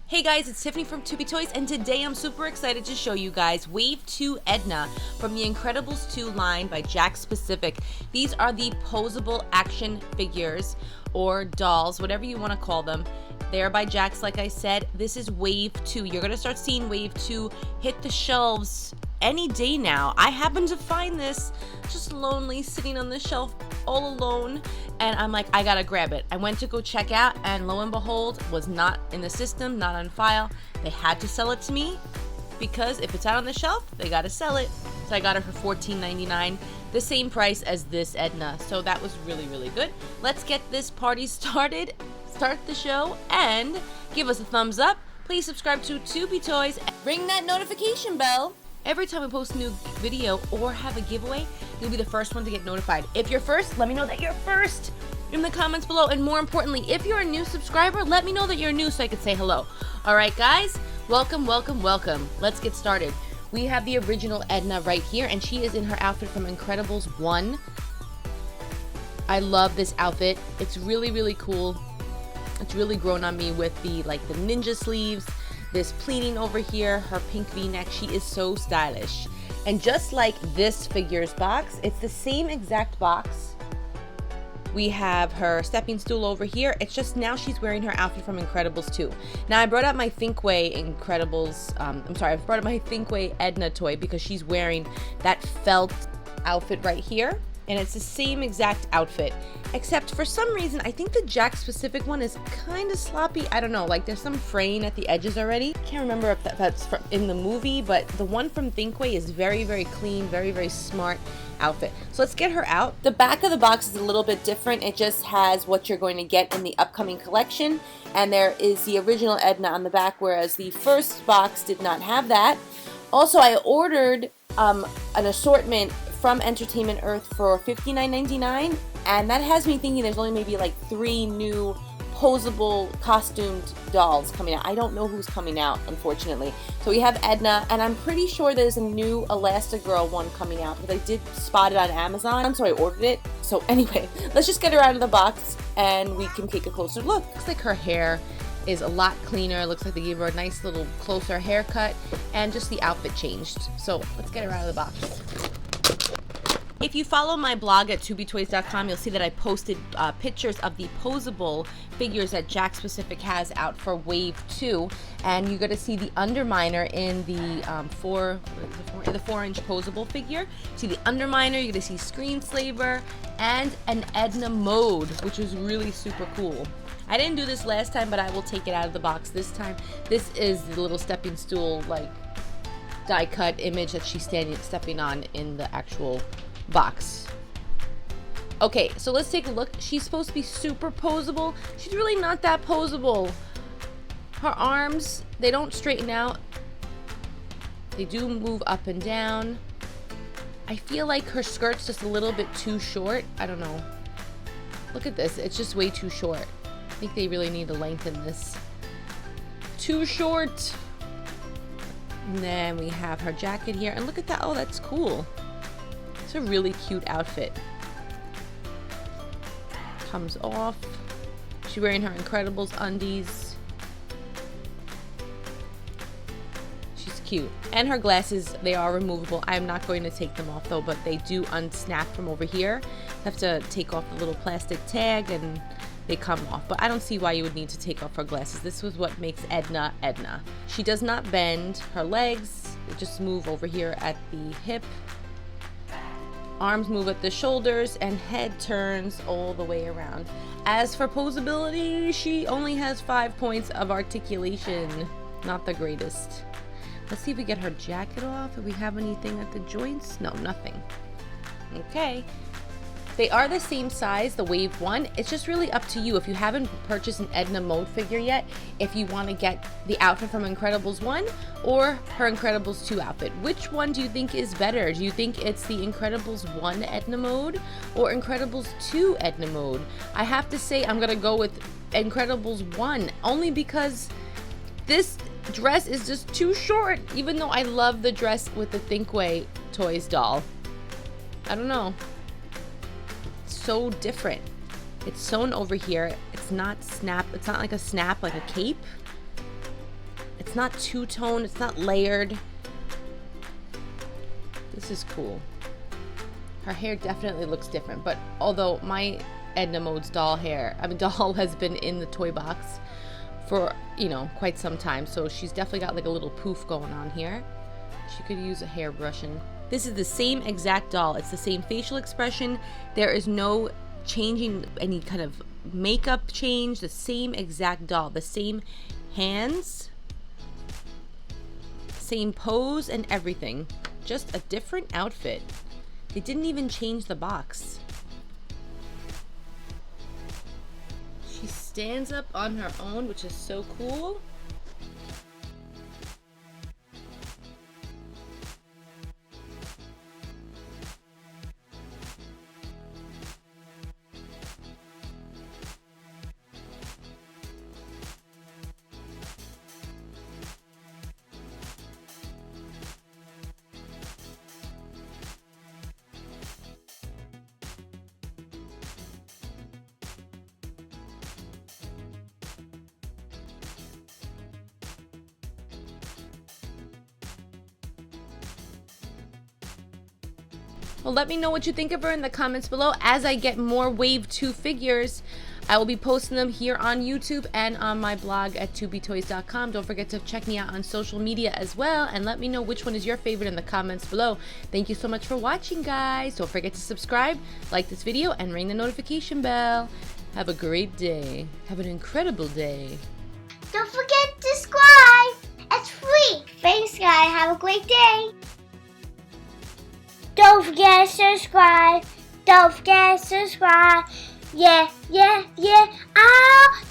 Hey guys, it's Tiffany from Toys, and today I'm super excited to show you guys Wave 2 Edna from the Incredibles 2 line by Jakks Pacific. These are the Poseable action figures, or dolls, whatever you want to call them. They're by Jakks, like I said. This is Wave 2. You're going to start seeing Wave 2 hit the shelves any day now. I happened to find this just lonely, sitting on the shelf all alone, and I'm like, I gotta grab it. I went to go check out, and lo and behold, was not in the system, not on file. They had to sell it to me because if it's out on the shelf, they gotta sell it. So I got it for $14.99, the same price as this Edna. So that was really, really good. Let's get this party started. Start the show and give us a thumbs up. Please subscribe to Toys and ring that notification bell. Every time we post a new video or have a giveaway, you'll be the first one to get notified. If you're first, let me know that you're first in the comments below. And more importantly, if you're a new subscriber, let me know that you're new so I can say hello. All right, guys, welcome, welcome, welcome. Let's get started. We have the original Edna right here, and she is in her outfit from Incredibles 1. I love this outfit. It's really, really cool. It's really grown on me with the ninja sleeves. This pleating over here, her pink v-neck. She is so stylish. And just like this figure's box, it's the same exact box. We have her stepping stool over here. It's just now she's wearing her outfit from Incredibles 2. Now I brought up my Thinkway Incredibles, I brought up my Thinkway Edna toy because she's wearing that felt outfit right here. And it's the same exact outfit, except for some reason, I think the Jakks Pacific one is kind of sloppy. I don't know, like there's some fraying at the edges already. Can't remember if that's from in the movie, but the one from Thinkway is very, very clean, very, very smart outfit. So let's get her out. The back of the box is a little bit different. It just has what you're going to get in the upcoming collection. And there is the original Edna on the back, whereas the first box did not have that. Also, I ordered an assortment from Entertainment Earth for $59.99, and that has me thinking there's only maybe like 3 new Poseable costumed dolls coming out. I don't know who's coming out, unfortunately. So we have Edna, and I'm pretty sure there's a new Elastigirl one coming out because I did spot it on Amazon, so I ordered it. So anyway, let's just get her out of the box and we can take a closer look. Looks like her hair is a lot cleaner. Looks like they gave her a nice little closer haircut, and just the outfit changed. So let's get her out of the box. If you follow my blog at toys.com, you'll see that I posted pictures of the Poseable figures that Jakks Pacific has out for Wave 2, and you're going to see the Underminer in the 4-inch Poseable figure. See the Underminer, you're going to see Screenslaver, and an Edna Mode, which is really super cool. I didn't do this last time, but I will take it out of the box this time. This is the little stepping stool, like die cut image that she's stepping on in the actual box. Okay, so let's take a look. She's supposed to be super poseable. She's really not that poseable. Her arms, they don't straighten out. They do move up and down. I feel like her skirt's just a little bit too short. I don't know. Look at this. It's just way too short. I think they really need to lengthen this. Too short. And then we have her jacket here. And look at that. Oh, that's cool. It's a really cute outfit. Comes off. She's wearing her Incredibles undies. She's cute. And her glasses, they are removable. I'm not going to take them off though, but they do unsnap from over here. You have to take off the little plastic tag and they come off. But I don't see why you would need to take off her glasses. This was what makes Edna Edna. She does not bend her legs. They just move over here at the hip. Arms move at the shoulders, and head turns all the way around. As for posability, she only has 5 points of articulation. Not the greatest. Let's see if we get her jacket off. Do we have anything at the joints? No, nothing. Okay. They are the same size, the Wave 1. It's just really up to you if you haven't purchased an Edna Mode figure yet, if you want to get the outfit from Incredibles 1 or her Incredibles 2 outfit. Which one do you think is better? Do you think it's the Incredibles 1 Edna Mode or Incredibles 2 Edna Mode? I have to say I'm going to go with Incredibles 1 only because this dress is just too short, even though I love the dress with the Thinkway Toys doll. I don't know. So different. It's sewn over here. It's not snap. It's not like a snap, like a cape. It's not two-tone, it's not layered. This is cool. Her hair definitely looks different, but although my Edna Mode's doll has been in the toy box for, you know, quite some time, so she's definitely got like a little poof going on here. She could use a hair brushing. This is the same exact doll. It's the same facial expression. There is no changing any kind of makeup change. The same exact doll. The same hands. Same pose and everything. Just a different outfit. They didn't even change the box. She stands up on her own, which is so cool. Well, let me know what you think of her in the comments below. As I get more Wave 2 figures, I will be posting them here on YouTube and on my blog at tubetoys.com. Don't forget to check me out on social media as well, and let me know which one is your favorite in the comments below. Thank you so much for watching, guys. Don't forget to subscribe, like this video, and ring the notification bell. Have a great day. Have an incredible day. Don't forget to subscribe. It's free. Thanks, guys. Have a great day. Don't forget to subscribe. Don't forget to subscribe. Yeah, yeah, yeah. Ow.